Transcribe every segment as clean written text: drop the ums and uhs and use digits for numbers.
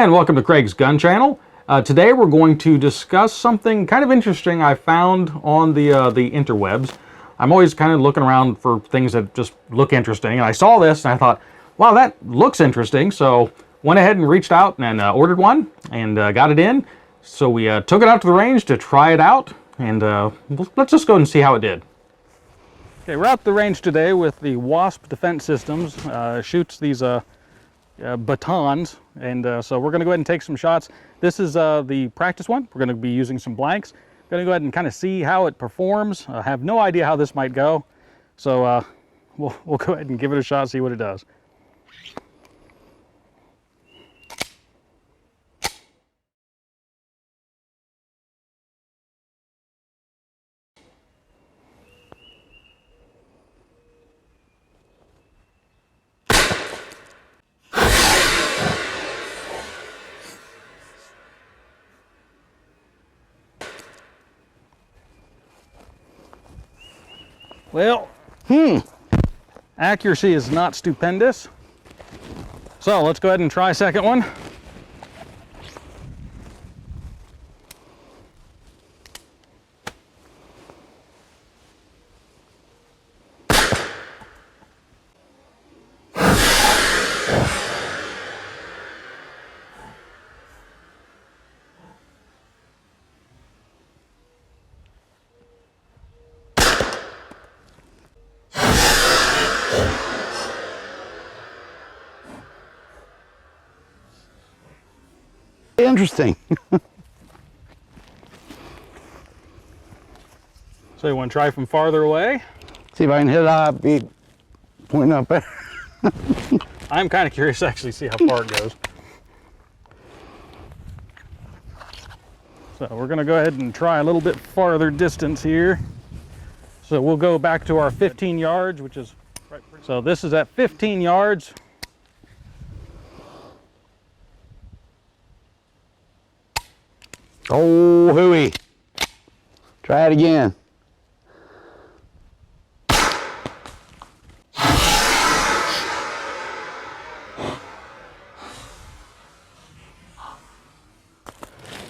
And welcome to Craig's Gun Channel. Today we're going to discuss something kind of interesting I found on the interwebs. I'm always kind of looking around for things that just look interesting, and I saw this and I thought, wow, that looks interesting. So went ahead and reached out and ordered one and got it in. So we took it out to the range to try it out, and let's just go and see how it did. Okay, we're out at the range today with the WASP Defense Systems. Shoots these batons, and so we're going to go ahead and take some shots. This is the practice one. We're going to be using some blanks. Going to go ahead and kind of see how it performs. I have no idea how this might go, so we'll go ahead and give it a shot, see what it does. Well, accuracy is not stupendous. So let's go ahead and try a second one. Interesting. So you want to try from farther away? See if I can hit it, be pointing up there. I'm kind of curious to actually see how far it goes. So we're going to go ahead and try a little bit farther distance here. So we'll go back to our 15 yards, which is, so this is at 15 yards. Oh, hooey. Try it again.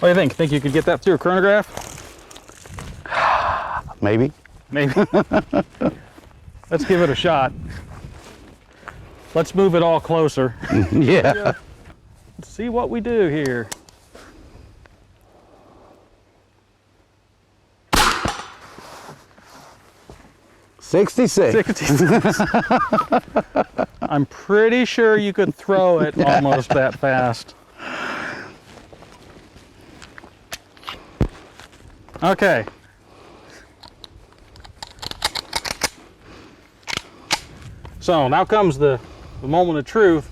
What do you think? Think you could get that through a chronograph? Maybe. Maybe. Let's give it a shot. Let's move it all closer. Yeah. Let's see what we do here. $66. I'm pretty sure you could throw it almost that fast. Okay. So now comes the moment of truth.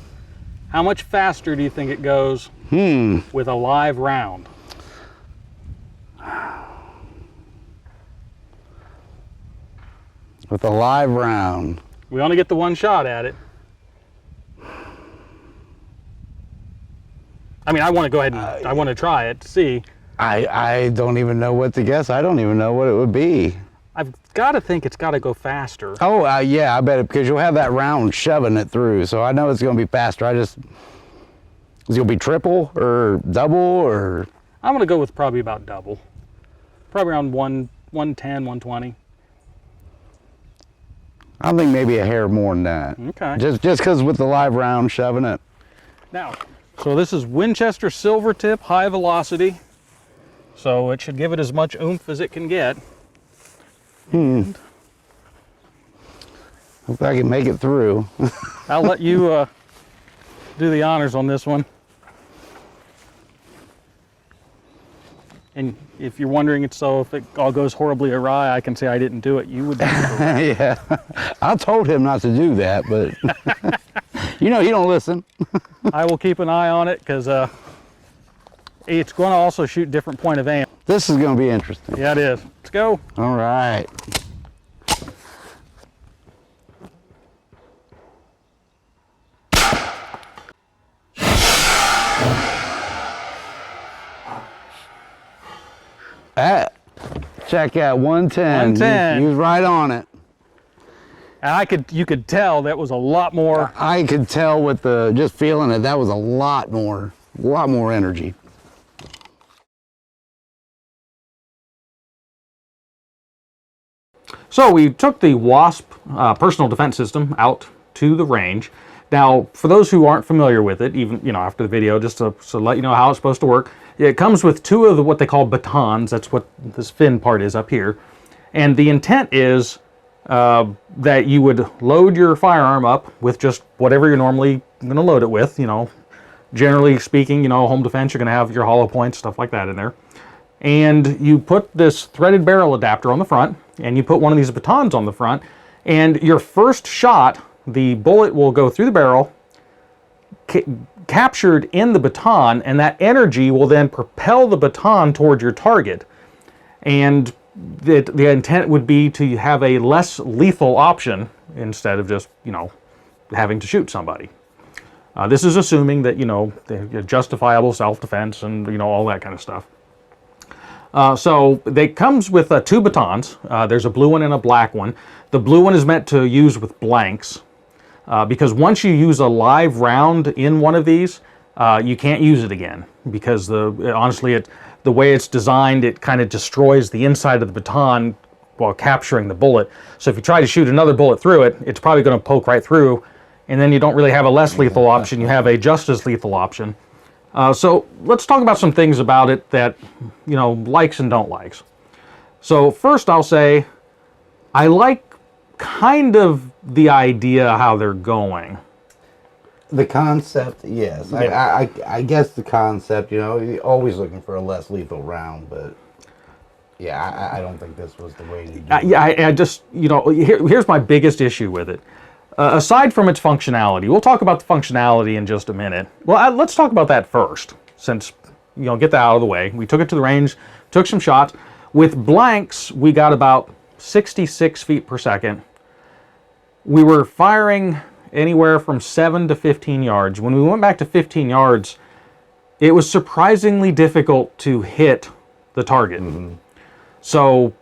How much faster do you think it goes with a live round? With a live round. We only get the one shot at it. I mean, I want to go ahead and I want to try it to see. I don't even know what to guess. I don't even know what it would be. I've got to think it's got to go faster. Oh, yeah, I bet it, because you'll have that round shoving it through. So I know it's going to be faster. Is it going to be triple or double or? I'm going to go with probably about double. Probably around 110, 120. I think maybe a hair more than that. Okay. Just because with the live round shoving it. Now, so this is Winchester silver tip, high velocity. So it should give it as much oomph as it can get. Hope I can make it through. I'll let you do the honors on this one. And if you're wondering, if it all goes horribly awry, I can say I didn't do it. You would do it. Yeah, I told him not to do that, but you know, he don't listen. I will keep an eye on it because it's going to also shoot different point of aim. This is going to be interesting. Yeah, it is. Let's go. All right. Check out 110. 110. He was right on it. And you could tell that was a lot more. I could tell with just feeling it, that was a lot more. a lot more energy. So we took the WASP personal defense system out to the range. Now, for those who aren't familiar with it, even after the video, just to let you know how it's supposed to work, it comes with two of what they call batons. That's what this fin part is up here, and the intent is that you would load your firearm up with just whatever you're normally going to load it with. Generally speaking, home defense, you're going to have your hollow points, stuff like that in there. And you put this threaded barrel adapter on the front, and you put one of these batons on the front, and your first shot, the bullet will go through the barrel, captured in the baton, and that energy will then propel the baton toward your target. And the intent would be to have a less lethal option instead of just, having to shoot somebody. This is assuming that, justifiable self-defense and, all that kind of stuff. So it comes with two batons. There's a blue one and a black one. The blue one is meant to use with blanks because once you use a live round in one of these, you can't use it again because honestly, the way it's designed, it kind of destroys the inside of the baton while capturing the bullet. So if you try to shoot another bullet through it, it's probably going to poke right through, and then you don't really have a less lethal option. You have a just as lethal option. So let's talk about some things about it that, likes and don't likes. So first I'll say, I like kind of the idea how they're going. The concept, yes. Yeah. I guess the concept, you're always looking for a less lethal round, but yeah, I don't think this was the way to do it. Yeah, I just, here's my biggest issue with it. Aside from its functionality, we'll talk about the functionality in just a minute. Well, let's talk about that first, since, get that out of the way. We took it to the range, took some shots. With blanks, we got about 66 feet per second. We were firing anywhere from 7 to 15 yards. When we went back to 15 yards, it was surprisingly difficult to hit the target. Mm-hmm. So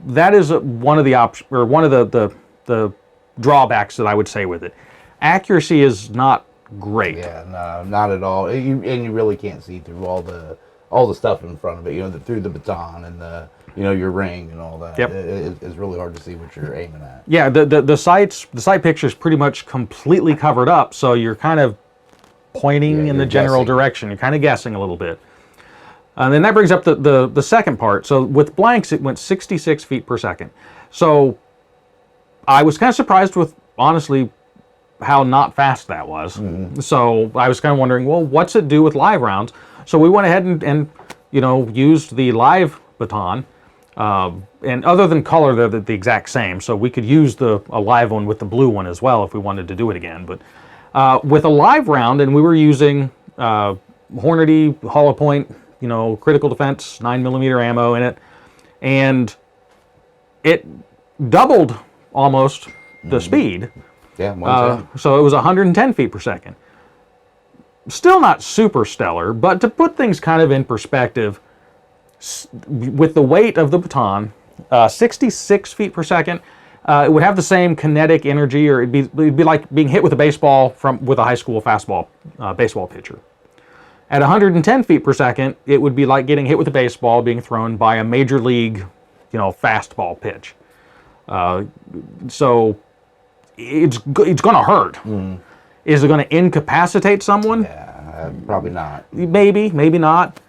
that is one of the drawbacks that I would say with it. Accuracy is not great. Yeah, no, not at all. And you really can't see through all the stuff in front of it. Through the baton and your ring and all that. Yep. It's really hard to see what you're aiming at. Yeah, the sight picture is pretty much completely covered up, so you're kind of pointing in the general direction. You're kind of guessing a little bit. And then that brings up the second part. So with blanks, it went 66 feet per second. So I was kind of surprised with, honestly, how not fast that was. Mm-hmm. So I was kind of wondering, well, what's it do with live rounds? So we went ahead and used the live baton. And other than color, they're the exact same. So we could use a live one with the blue one as well if we wanted to do it again. But with a live round, and we were using Hornady hollow point, critical defense 9mm ammo in it, and it doubled almost the speed. Yeah, so it was 110 feet per second. Still not super stellar, but to put things kind of in perspective, with the weight of the baton, 66 feet per second, it would have the same kinetic energy, or it'd be like being hit with a baseball with a high school fastball baseball pitcher. At 110 feet per second, it would be like getting hit with a baseball being thrown by a major league, fastball pitch. So it's going to hurt. Mm. Is it going to incapacitate someone? Yeah, probably not. Maybe not.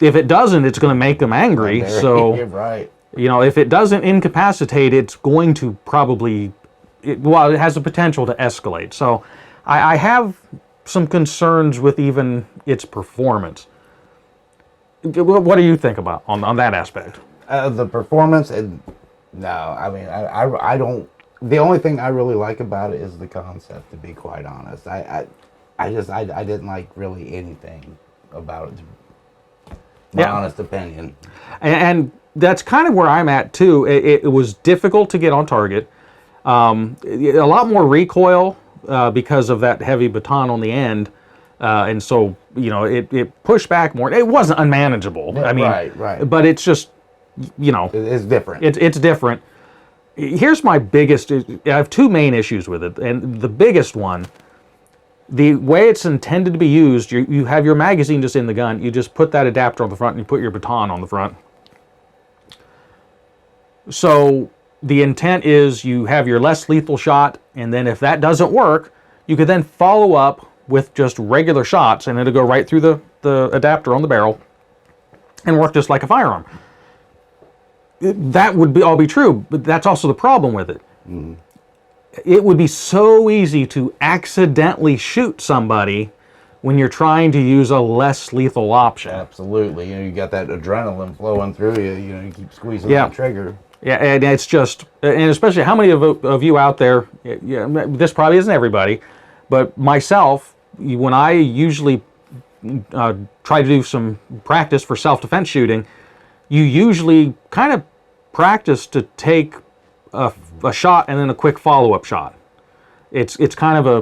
If it doesn't, it's going to make them angry. So, you're right. If it doesn't incapacitate, it's going to probably, it has the potential to escalate. So I have some concerns with even its performance. What do you think about on that aspect? The performance, no, I mean, I don't. The only thing I really like about it is the concept. To be quite honest, I didn't like really anything about it. My honest opinion. And that's kind of where I'm at too. It was difficult to get on target. A lot more recoil because of that heavy baton on the end. And so, it pushed back more. It wasn't unmanageable. Yeah, I mean, right. But it's just, it's different. It's different. Here's my biggest, I have two main issues with it. And the biggest one, the way it's intended to be used, you have your magazine just in the gun. You just put that adapter on the front and you put your baton on the front. So the intent is you have your less lethal shot, and then if that doesn't work, you could then follow up with just regular shots, and it'll go right through the adapter on the barrel and work just like a firearm. That would all be true, but that's also the problem with it. It would be so easy to accidentally shoot somebody when you're trying to use a less lethal option. Absolutely. You got that adrenaline flowing through you. You keep squeezing the trigger. Yeah, and it's just, and especially how many of you out there, this probably isn't everybody, but myself, when I usually try to do some practice for self-defense shooting, you usually kind of practice to take a shot and then a quick follow-up shot. It's kind of a,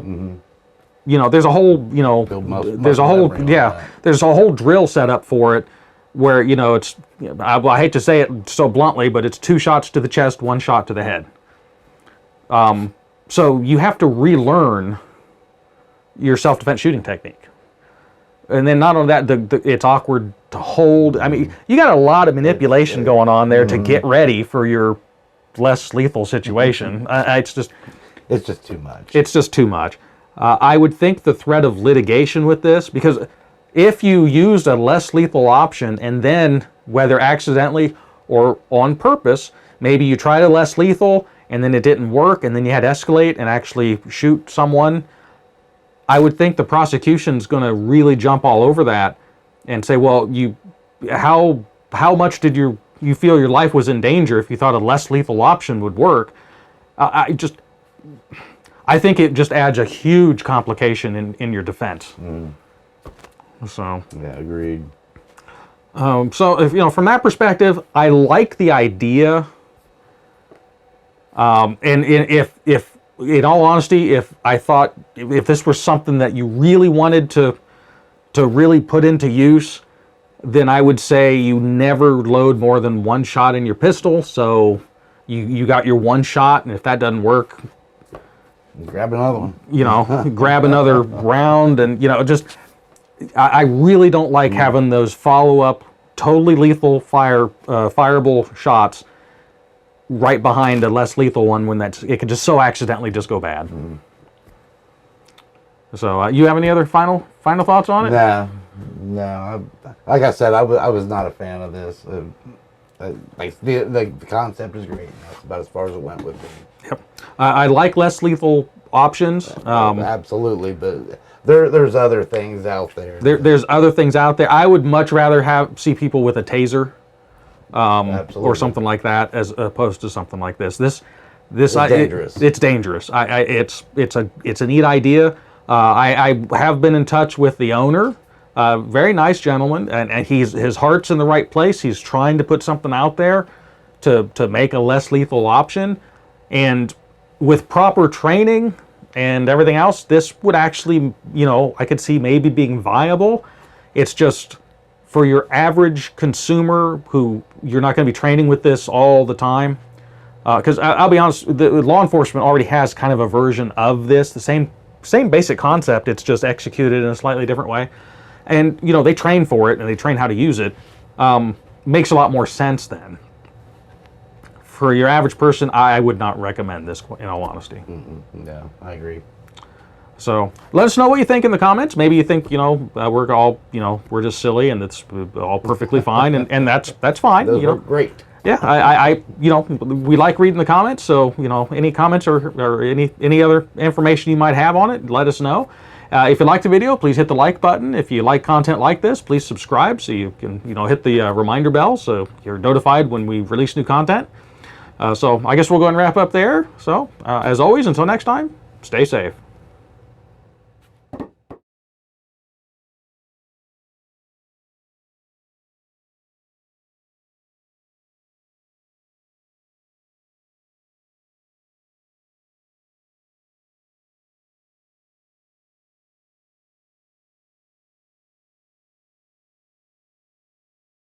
there's a whole, there's a whole drill set up for it where, it's, I hate to say it so bluntly, but it's 2 shots to the chest, 1 shot to the head. So you have to relearn your self-defense shooting technique. And then not only that, it's awkward to hold. I mean, you got a lot of manipulation going on there to get ready for your less lethal situation. It's just too much. It's just too much. I would think the threat of litigation with this, because if you used a less lethal option and then, whether accidentally or on purpose, maybe you tried a less lethal and then it didn't work and then you had to escalate and actually shoot someone, I would think the prosecution's going to really jump all over that and say, well, how much did you feel your life was in danger if you thought a less lethal option would work? I think it just adds a huge complication in your defense. So yeah, agreed. So if, from that perspective, I like the idea. And if in all honesty, if I thought if this was something that you really wanted to really put into use, then I would say you never load more than 1 shot in your pistol. So you got your 1 shot, and if that doesn't work, grab another one. Grab another round, and just I really don't like having those follow-up, totally lethal fireable shots right behind a less lethal one when it could just so accidentally just go bad. So you have any other final thoughts on it? No. Like I said, I was not a fan of this. The concept is great. That's about as far as it went with me. Yep. I like less lethal options. Absolutely, but there's other things out there. There's other things out there. I would much rather see people with a taser, or something like that, as opposed to something like this. This It's dangerous. It's dangerous. It's a neat idea. I have been in touch with the owner. Very nice gentleman, and his heart's in the right place. He's trying to put something out there to make a less lethal option, and with proper training and everything else, this would actually, I could see maybe being viable. It's just for your average consumer who you're not going to be training with this all the time. Because I'll be honest, the law enforcement already has kind of a version of this, the same basic concept. It's just executed in a slightly different way. And, they train for it and they train how to use it. Makes a lot more sense then. For your average person, I would not recommend this, in all honesty. No, I agree. So let us know what you think in the comments. Maybe you think, we're all, we're just silly and it's all perfectly fine, and that's fine. Those are great. Yeah, we like reading the comments. So, any comments or any other information you might have on it, let us know. If you like the video, please hit the like button. If you like content like this, please subscribe so you can, hit the reminder bell so you're notified when we release new content. So I guess we'll go and wrap up there. So as always, until next time, stay safe.